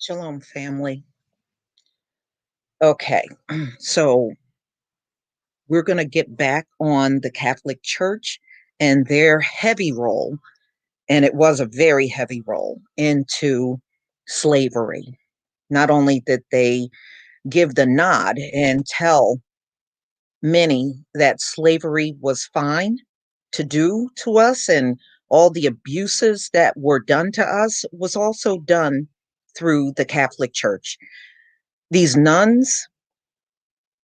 Shalom, family. Okay, so we're going to get back on the Catholic Church and their heavy role, and it was a very heavy role into slavery. Not only did they give the nod and tell many that slavery was fine to do to us, and all the abuses that were done to us was also done through the Catholic Church. These nuns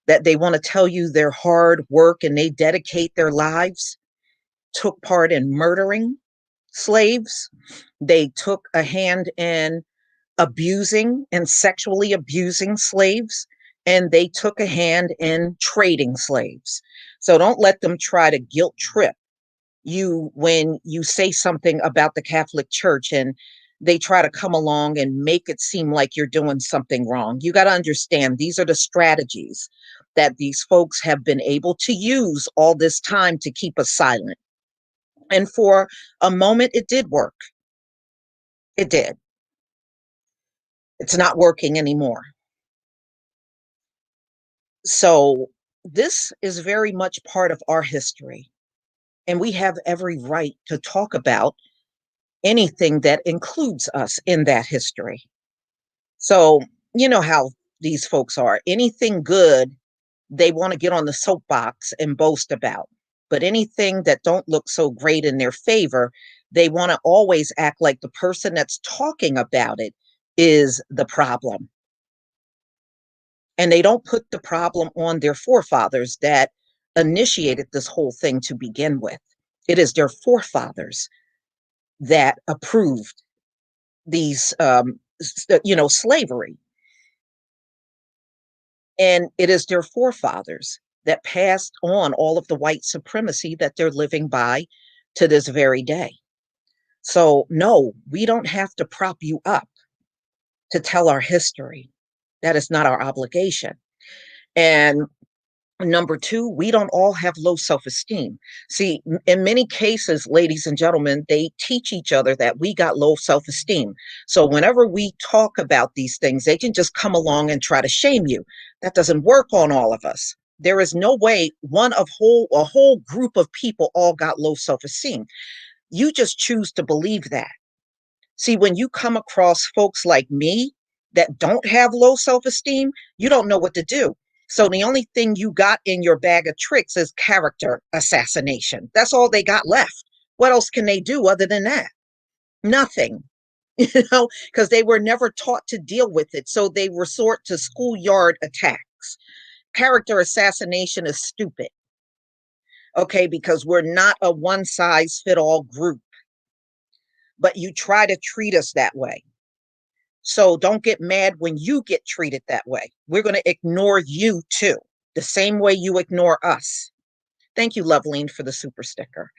that they want to tell you their hard work and they dedicate their lives, took part in murdering slaves. They took a hand in abusing and sexually abusing slaves, and they took a hand in trading slaves. So don't let them try to guilt trip you when you say something about the Catholic Church and they try to come along and make it seem like you're doing something wrong. You got to understand these are the strategies that these folks have been able to use all this time to keep us silent. And for a moment, it did work. It did. It's not working anymore. So, this is very much part of our history. And we have every right to talk about anything that includes us in that history. So, you know how these folks are. Anything good, they want to get on the soapbox and boast about. But anything that don't look so great in their favor, they want to always act like the person that's talking about it is the problem. And they don't put the problem on their forefathers that initiated this whole thing to begin with. It is their forefathers that approved these, slavery. And it is their forefathers that passed on all of the white supremacy that they're living by to this very day. So, no, we don't have to prop you up to tell our history. That is not our obligation. And number two, we don't all have low self esteem. See, in many cases, ladies and gentlemen, they teach each other that we got low self esteem. So whenever we talk about these things, they can just come along and try to shame you. That doesn't work on all of us. There is no way a whole group of people all got low self esteem. You just choose to believe that. See, when you come across folks like me that don't have low self esteem, you don't know what to do. So the only thing you got in your bag of tricks is character assassination. That's all they got left. What else can they do other than that? Nothing, because they were never taught to deal with it. So they resort to schoolyard attacks. Character assassination is stupid, okay, because we're not a one size fit all group, but you try to treat us that way. So don't get mad when you get treated that way. We're going to ignore you too, the same way you ignore us. Thank you, Loveline, for the super sticker.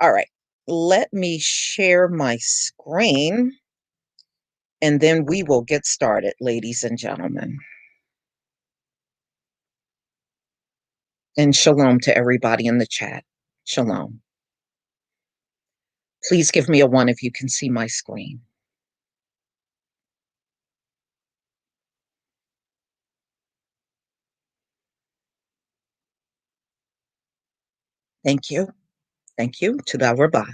All right, let me share my screen and then we will get started, ladies and gentlemen. And shalom to everybody in the chat. Shalom. Please give me a one if you can see my screen. Thank you. Thank you. Toda Rabah.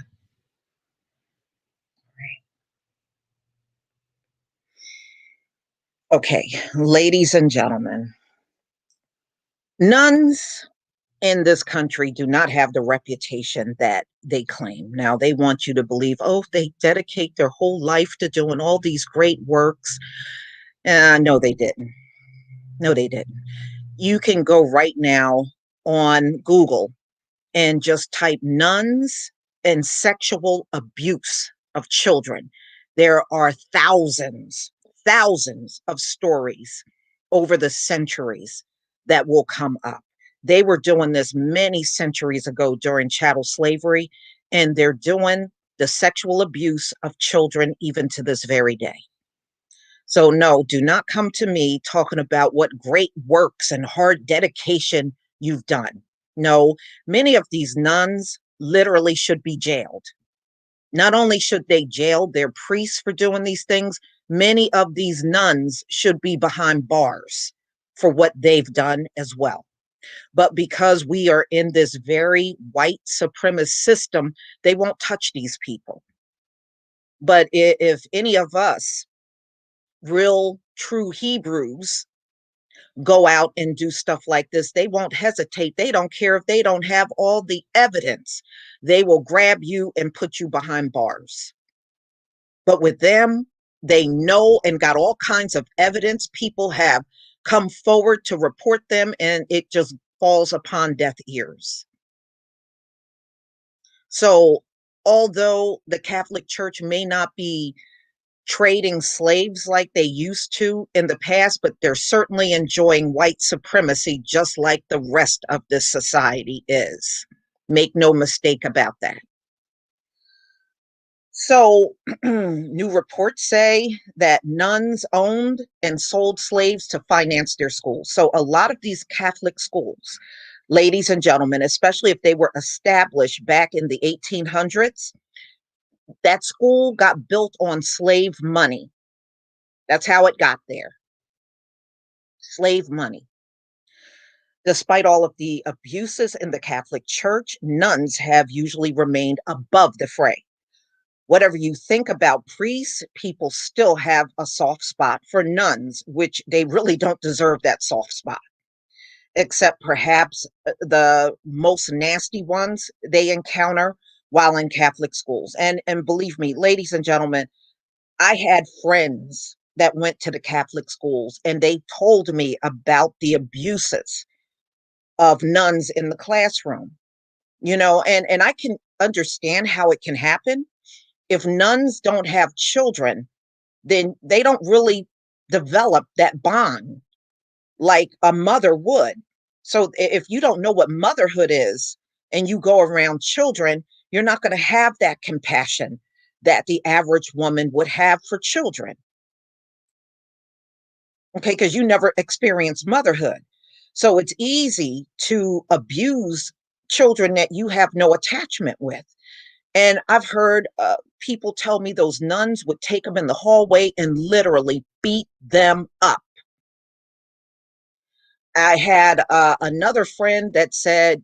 Okay, ladies and gentlemen, nuns in this country do not have the reputation that they claim. Now, they want you to believe, oh, they dedicate their whole life to doing all these great works. No, they didn't. No, they didn't. You can go right now on Google and just type nuns and sexual abuse of children. There are thousands of stories over the centuries that will come up. They were doing this many centuries ago during chattel slavery, and they're doing the sexual abuse of children even to this very day. So, no, do not come to me talking about what great works and hard dedication you've done. No, many of these nuns literally should be jailed. Not only should they jail their priests for doing these things, Many of these nuns should be behind bars for what they've done as well. But because we are in this very white supremacist system, they won't touch these people. But if any of us, real true Hebrews, go out and do stuff like this, they won't hesitate. They don't care if they don't have all the evidence. They will grab you and put you behind bars. But with them, they know and got all kinds of evidence. People have come forward to report them, and it just falls upon deaf ears. So, although the Catholic Church may not be trading slaves like they used to in the past, but they're certainly enjoying white supremacy just like the rest of this society is. Make no mistake about that. So, new reports say that nuns owned and sold slaves to finance their schools. So, a lot of these Catholic schools, ladies and gentlemen, especially if they were established back in the 1800s, that school got built on slave money. That's how it got there. Slave money. Despite all of the abuses in the Catholic Church, nuns have usually remained above the fray. Whatever you think about priests, people still have a soft spot for nuns, which they really don't deserve that soft spot, except perhaps the most nasty ones they encounter while in Catholic schools. And believe me, ladies and gentlemen, I had friends that went to the Catholic schools and they told me about the abuses of nuns in the classroom, and I can understand how it can happen. If nuns don't have children, then they don't really develop that bond like a mother would. So if you don't know what motherhood is and you go around children, you're not going to have that compassion that the average woman would have for children. Okay, because you never experienced motherhood. So it's easy to abuse children that you have no attachment with. And I've heard people tell me those nuns would take them in the hallway and literally beat them up. I had another friend that said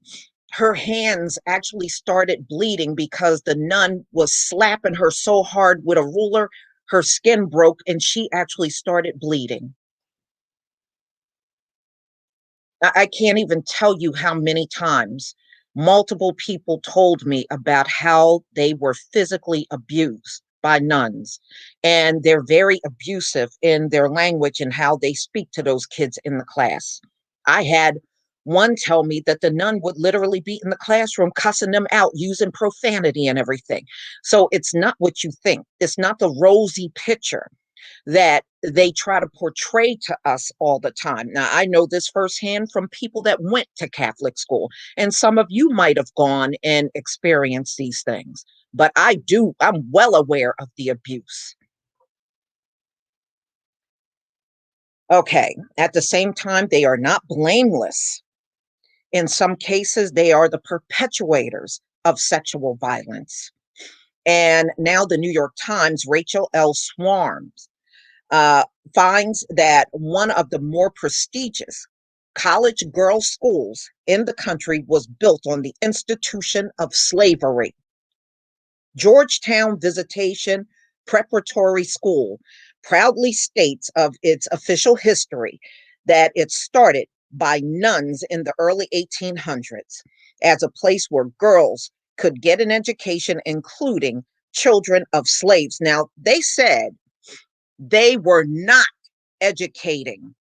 her hands actually started bleeding because the nun was slapping her so hard with a ruler, her skin broke and she actually started bleeding. I can't even tell you how many times multiple people told me about how they were physically abused by nuns. And they're very abusive in their language and how they speak to those kids in the class. I had one tell me that the nun would literally be in the classroom cussing them out, using profanity and everything. So it's not what you think. It's not the rosy picture that they try to portray to us all the time. Now, I know this firsthand from people that went to Catholic school, and some of you might have gone and experienced these things, but I'm well aware of the abuse. Okay, at the same time, they are not blameless. In some cases, they are the perpetuators of sexual violence. And now the New York Times, Rachel L. Swarms, uh, finds that one of the more prestigious college girls' schools in the country was built on the institution of slavery. Georgetown Visitation Preparatory School proudly states of its official history that it started by nuns in the early 1800s as a place where girls could get an education, including children of slaves. Now, they said they were not educating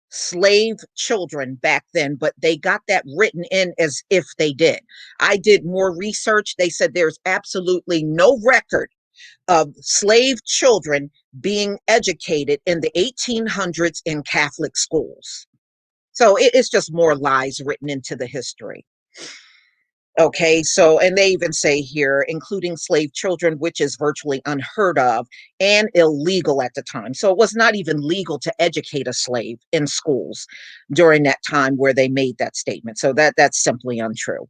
slave children back then, but they got that written in as if they did. I did more research. They said there's absolutely no record of slave children being educated in the 1800s in Catholic schools. So it's just more lies written into the history. Okay, so, and they even say here, including slave children, which is virtually unheard of and illegal at the time. So it was not even legal to educate a slave in schools during that time where they made that statement. So that's simply untrue.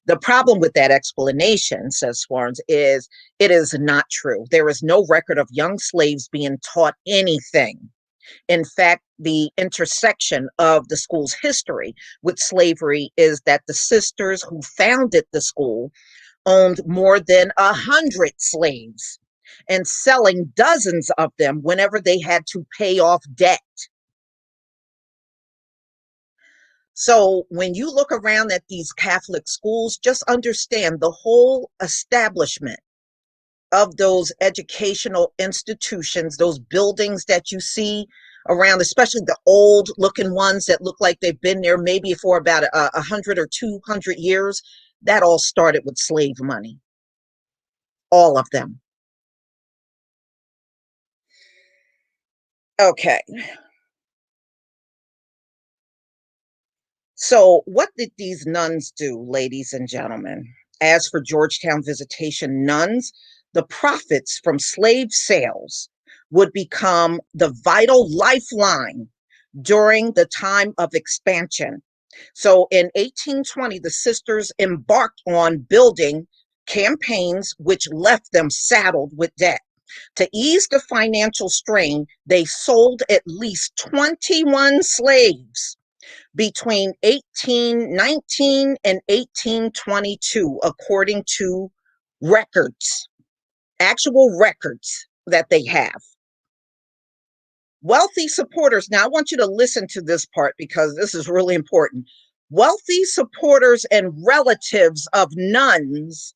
The problem with that explanation, says Swarns, is it is not true. There is no record of young slaves being taught anything. In fact, the intersection of the school's history with slavery is that the sisters who founded the school owned more than 100 slaves and selling dozens of them whenever they had to pay off debt. So when you look around at these Catholic schools, just understand the whole establishment of those educational institutions, those buildings that you see around, especially the old looking ones that look like they've been there maybe for about 100 or 200 years, that all started with slave money, all of them. Okay, so what did these nuns do, ladies and gentlemen? As for Georgetown visitation nuns, the profits from slave sales would become the vital lifeline during the time of expansion. So in 1820, the sisters embarked on building campaigns which left them saddled with debt. To ease the financial strain, they sold at least 21 slaves between 1819 and 1822, according to records, actual records that they have. Wealthy supporters, now I want you to listen to this part because this is really important. Wealthy supporters and relatives of nuns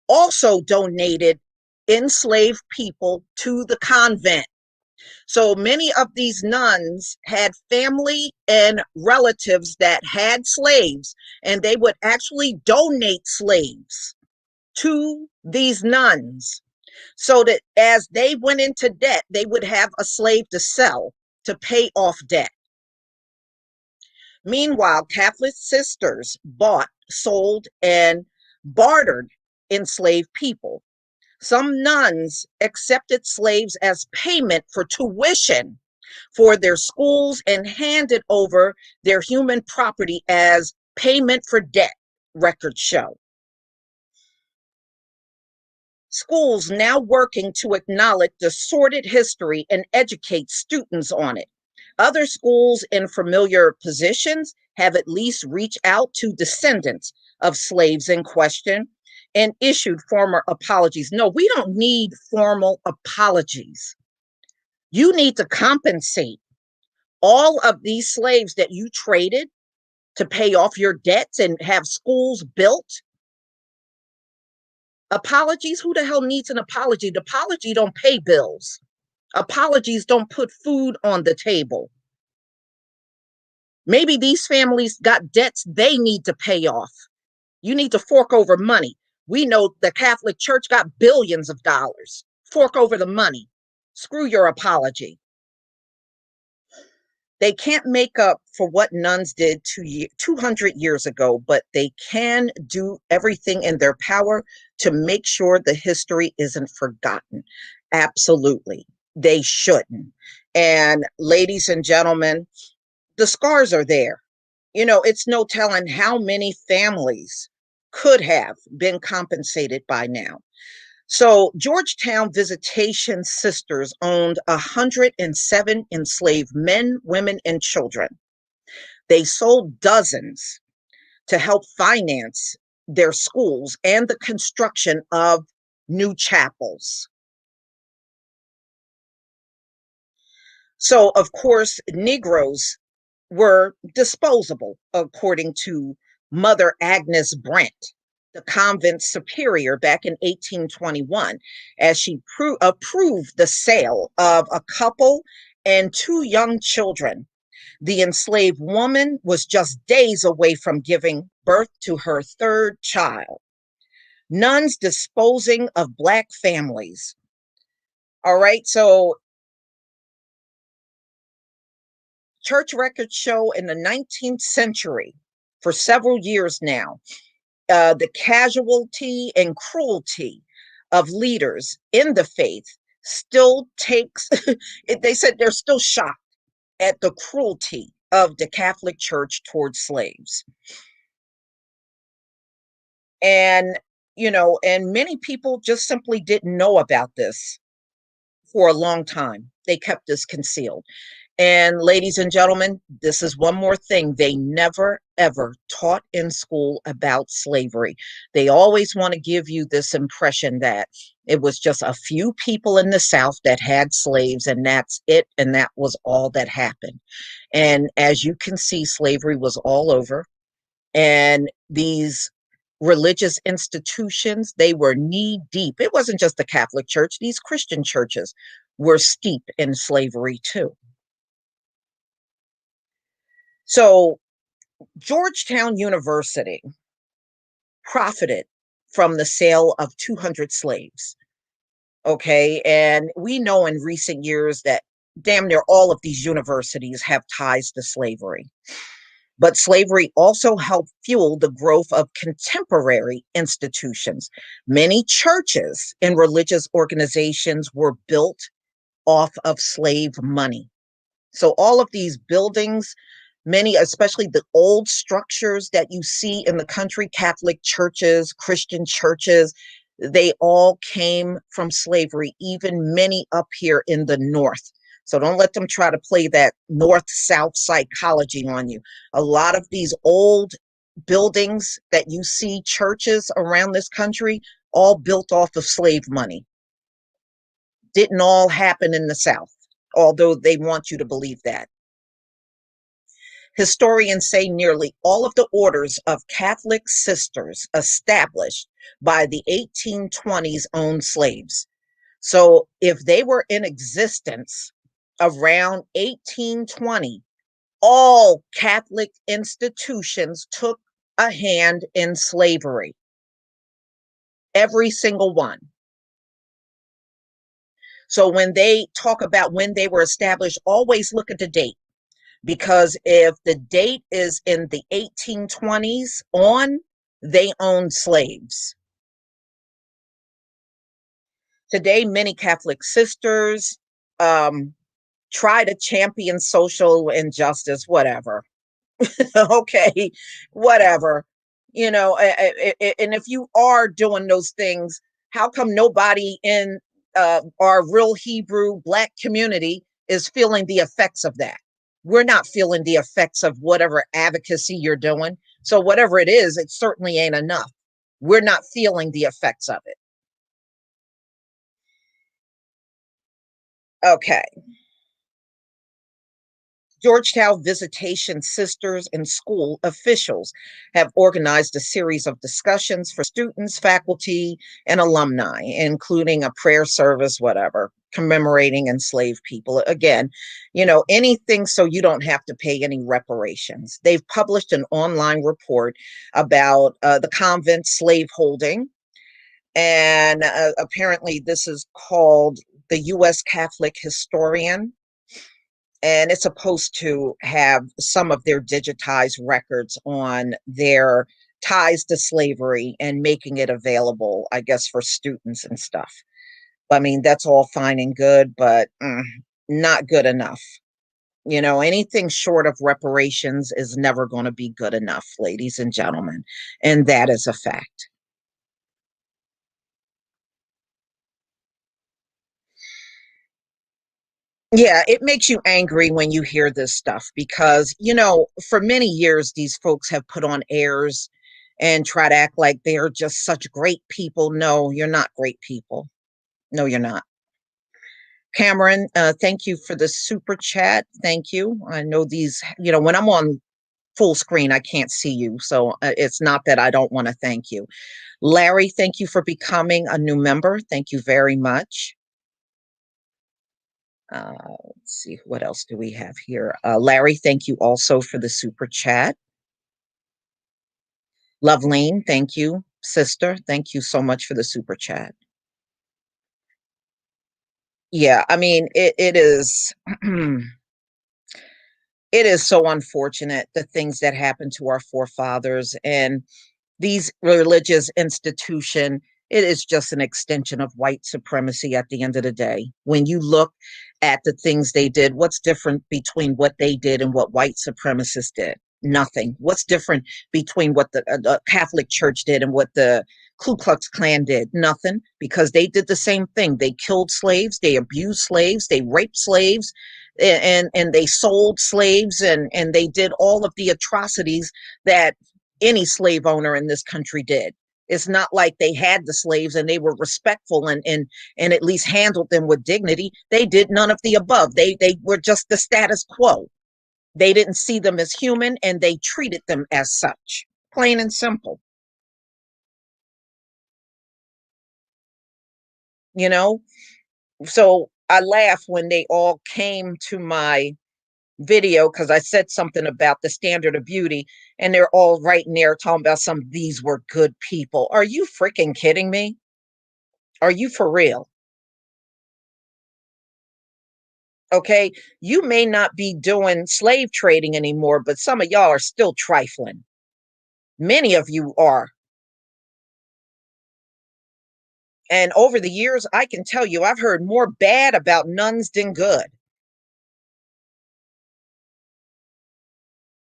also donated enslaved people to the convent. So many of these nuns had family and relatives that had slaves, and they would actually donate slaves to these nuns so that as they went into debt, they would have a slave to sell to pay off debt. Meanwhile, Catholic sisters bought, sold, and bartered enslaved people. Some nuns accepted slaves as payment for tuition for their schools and handed over their human property as payment for debt, records show. Schools now working to acknowledge the sordid history and educate students on it. Other schools in familiar positions have at least reached out to descendants of slaves in question and issued formal apologies. No, we don't need formal apologies. You need to compensate all of these slaves that you traded to pay off your debts and have schools built. Apologies? Who the hell needs an apology? The apology don't pay bills. Apologies don't put food on the table. Maybe these families got debts they need to pay off. You need to fork over money. We know the Catholic Church got billions of dollars. Fork over the money. Screw your apology. They can't make up for what nuns did 200 years ago, but they can do everything in their power to make sure the history isn't forgotten. Absolutely. They shouldn't. And ladies and gentlemen, the scars are there. You know, it's no telling how many families could have been compensated by now. So, Georgetown Visitation Sisters owned 107 enslaved men, women, and children. They sold dozens to help finance their schools and the construction of new chapels. So, of course, Negroes were disposable, according to Mother Agnes Brent, the convent superior back in 1821, as she approved the sale of a couple and two young children. The enslaved woman was just days away from giving birth to her third child. Nuns disposing of Black families. All right, so church records show in the 19th century, for several years now, the casualty and cruelty of leaders in the faith still takes, they said they're still shocked at the cruelty of the Catholic Church towards slaves. And, and many people just simply didn't know about this for a long time. They kept this concealed. And ladies and gentlemen, this is one more thing they never, ever taught in school about slavery. They always want to give you this impression that it was just a few people in the South that had slaves, and that's it. And that was all that happened. And as you can see, slavery was all over. And these religious institutions, they were knee deep. It wasn't just the Catholic Church, these Christian churches were steep in slavery too. So Georgetown University profited from the sale of 200 slaves. Okay. And we know in recent years that damn near all of these universities have ties to slavery. But slavery also helped fuel the growth of contemporary institutions. Many churches and religious organizations were built off of slave money. So all of these buildings, many, especially the old structures that you see in the country, Catholic churches, Christian churches, they all came from slavery, even many up here in the North. So don't let them try to play that North-South psychology on you. A lot of these old buildings that you see, churches around this country, all built off of slave money. Didn't all happen in the South, although they want you to believe that. Historians say nearly all of the orders of Catholic sisters established by the 1820s owned slaves. So if they were in existence around 1820, all Catholic institutions took a hand in slavery. Every single one. So when they talk about when they were established, always look at the date. Because if the date is in the 1820s on, they owned slaves. Today, many Catholic sisters try to champion social injustice, whatever. Okay, whatever. And if you are doing those things, how come nobody in our real Hebrew Black community is feeling the effects of that? We're not feeling the effects of whatever advocacy you're doing. So whatever it is, it certainly ain't enough. We're not feeling the effects of it. Okay. Georgetown Visitation Sisters and school officials have organized a series of discussions for students, faculty, and alumni, including a prayer service, whatever, commemorating enslaved people. Again, anything so you don't have to pay any reparations. They've published an online report about the convent slaveholding. And apparently, this is called the U.S. Catholic Historian, and it's supposed to have some of their digitized records on their ties to slavery and making it available, I guess, for students and stuff. I mean, that's all fine and good, but not good enough. Anything short of reparations is never going to be good enough, ladies and gentlemen. And that is a fact. Yeah, it makes you angry when you hear this stuff because, for many years, these folks have put on airs and try to act like they are just such great people. No, you're not great people. No, you're not. Cameron, thank you for the super chat. Thank you. I know these, when I'm on full screen, I can't see you. So it's not that I don't want to thank you. Larry, thank you for becoming a new member. Thank you very much. Let's see, what else do we have here? Larry, thank you also for the super chat. Loveline, thank you. Sister, thank you so much for the super chat. Yeah, I mean, it is it is so unfortunate the things that happened to our forefathers and these religious institution. It is just an extension of white supremacy at the end of the day. When you look at the things they did, what's different between what they did and what white supremacists did? Nothing. What's different between what the Catholic Church did and what the Ku Klux Klan did? Nothing, because they did the same thing. They killed slaves, they abused slaves, they raped slaves, and they sold slaves, and they did all of the atrocities that any slave owner in this country did. It's not like they had the slaves and they were respectful and at least handled them with dignity. They did none of the above. They were just the status quo. They didn't see them as human and they treated them as such. Plain and simple. You know? So I laugh when they all came to my video because I said something about the standard of beauty, and they're all right in there talking about these were good people. Are you freaking kidding me? Are you for real? Okay. You may not be doing slave trading anymore, but some of y'all are still trifling. Many of you are. And over the years, I can tell you, I've heard more bad about nuns than good.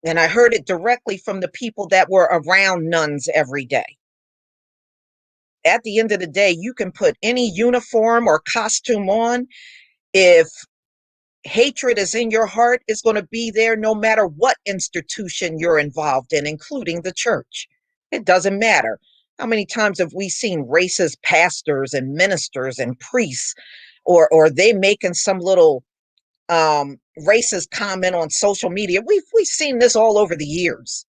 And I heard it directly from the people that were around nuns every day. At the end of the day, you can put any uniform or costume on. If hatred is in your heart, it's going to be there no matter what institution you're involved in, including the church. It doesn't matter. How many times have we seen racist pastors and ministers and priests, or they making some little racist comment on social media? We've seen this all over the years.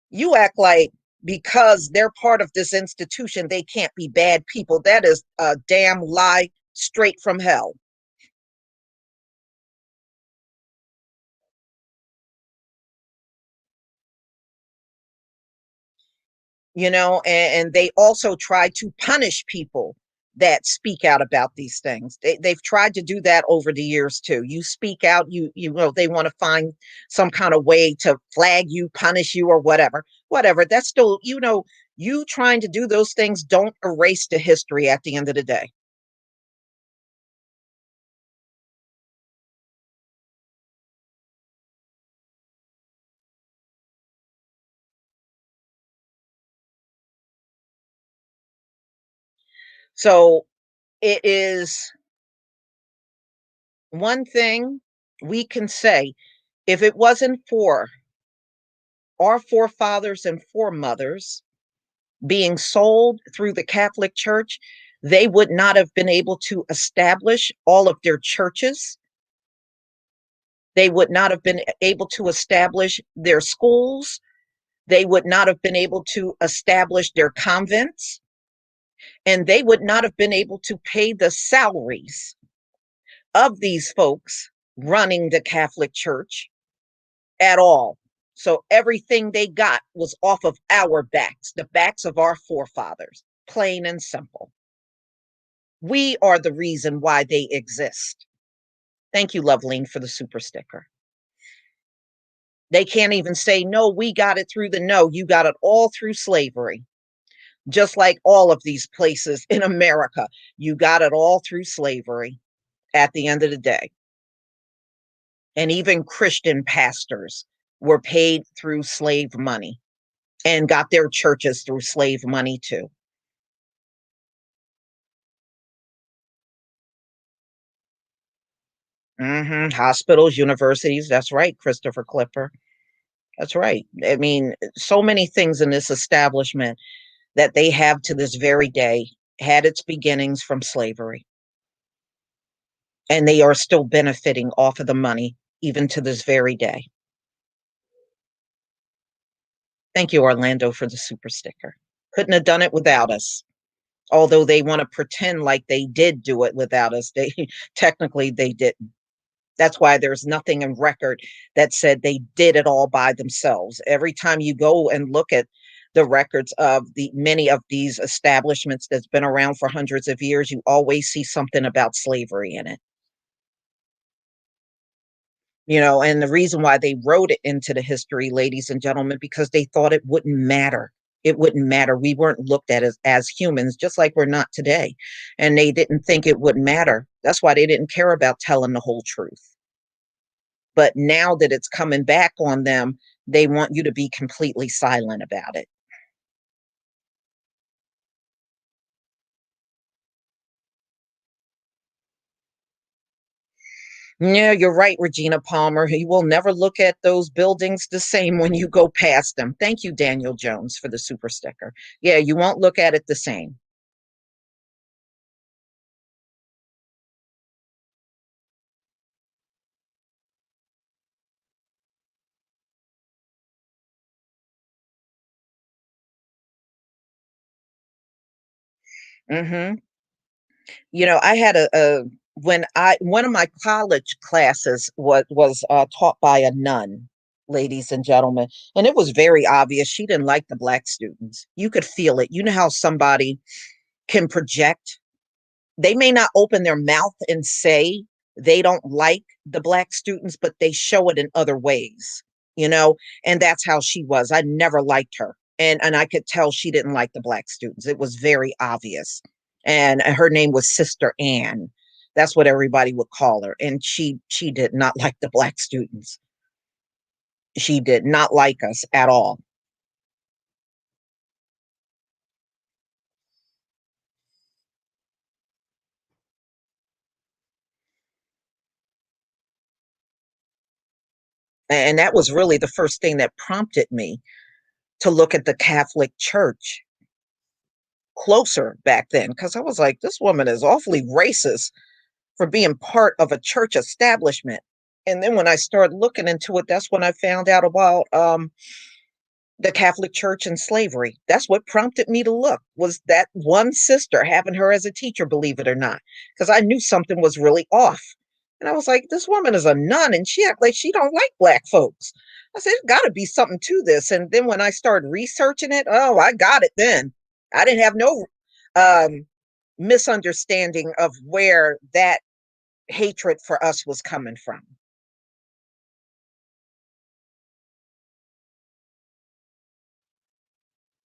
You act like because they're part of this institution, they can't be bad people. That is a damn lie straight from hell. And they also try to punish people that speak out about these things. They've tried to do that over the years too. You speak out, they want to find some kind of way to flag you, punish you, or whatever. That's still, you trying to do those things don't erase the history at the end of the day. So it is one thing we can say: if it wasn't for our forefathers and foremothers being sold through the Catholic Church, they would not have been able to establish all of their churches. They would not have been able to establish their schools. They would not have been able to establish their convents. And they would not have been able to pay the salaries of these folks running the Catholic Church at all. So everything they got was off of our backs, the backs of our forefathers, plain and simple. We are the reason why they exist. Thank you, Loveline, for the super sticker. They can't even say, no, we got it through the no. You got it all through slavery. Just like all of these places in America, you got it all through slavery at the end of the day. And even Christian pastors were paid through slave money and got their churches through slave money too. Hospitals, universities. That's right, Christopher Clipper. That's right. I mean, so many things in this establishment that they have to this very day had its beginnings from slavery. And they are still benefiting off of the money even to this very day. Thank you, Orlando, for the super sticker. Couldn't have done it without us. Although they want to pretend like they did do it without us, they technically they didn't. That's why there's nothing in record that said they did it all by themselves. Every time you go and look at the records of the many of these establishments that's been around for hundreds of years, you always see something about slavery in it. And the reason why they wrote it into the history, ladies and gentlemen, because they thought it wouldn't matter. It wouldn't matter. We weren't looked at as humans, just like we're not today. And they didn't think it would matter. That's why they didn't care about telling the whole truth. But now that it's coming back on them, They want you to be completely silent about it. Yeah, you're right, Regina Palmer. You will never look at those buildings the same when you go past them. Thank you, Daniel Jones, for the super sticker. Yeah, you won't look at it the same. Hmm. I had a when I one of my college classes was taught by a nun, ladies and gentlemen, and it was very obvious she didn't like the black students. You could feel it. You know how somebody can project. They may not open their mouth and say they don't like the black students, but they show it in other ways, you know, and that's how she was. I never liked her. And I could tell she didn't like the black students. It was very obvious. And her name was Sister Anne. That's what everybody would call her. And she did not like the black students. She did not like us at all. And that was really the first thing that prompted me to look at the Catholic Church closer back then, because I was like, this woman is awfully racist for being part of a church establishment. And then when I started looking into it, that's when I found out about the Catholic Church and slavery. That's what prompted me to look, was that one sister having her as a teacher, believe it or not, because I knew something was really off. And I was like, this woman is a nun and she act like she don't like black folks. I said, got to be something to this. And then when I started researching it, oh, I got it then. I didn't have no um, misunderstanding of where that hatred for us was coming from.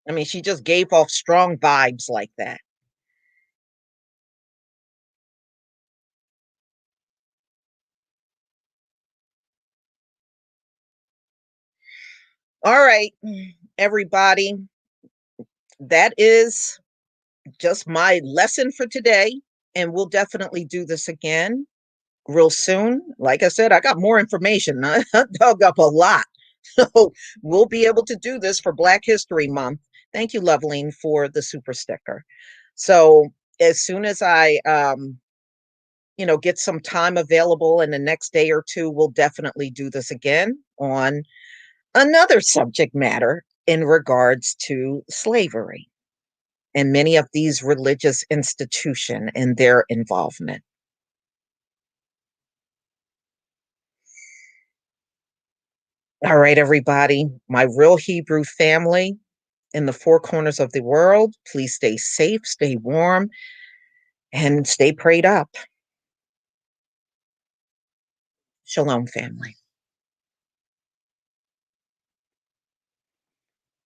I mean, she just gave off strong vibes like that. All right, everybody, that is just my lesson for today. And we'll definitely do this again real soon. Like I said, I got more information. I dug up a lot. So we'll be able to do this for Black History Month. Thank you, Loveline, for the super sticker. So as soon as I get some time available in the next day or two, we'll definitely do this again on another subject matter in regards to slavery and many of these religious institutions and their involvement. All right, everybody, my real Hebrew family in the four corners of the world, please stay safe, stay warm, and stay prayed up. Shalom, family.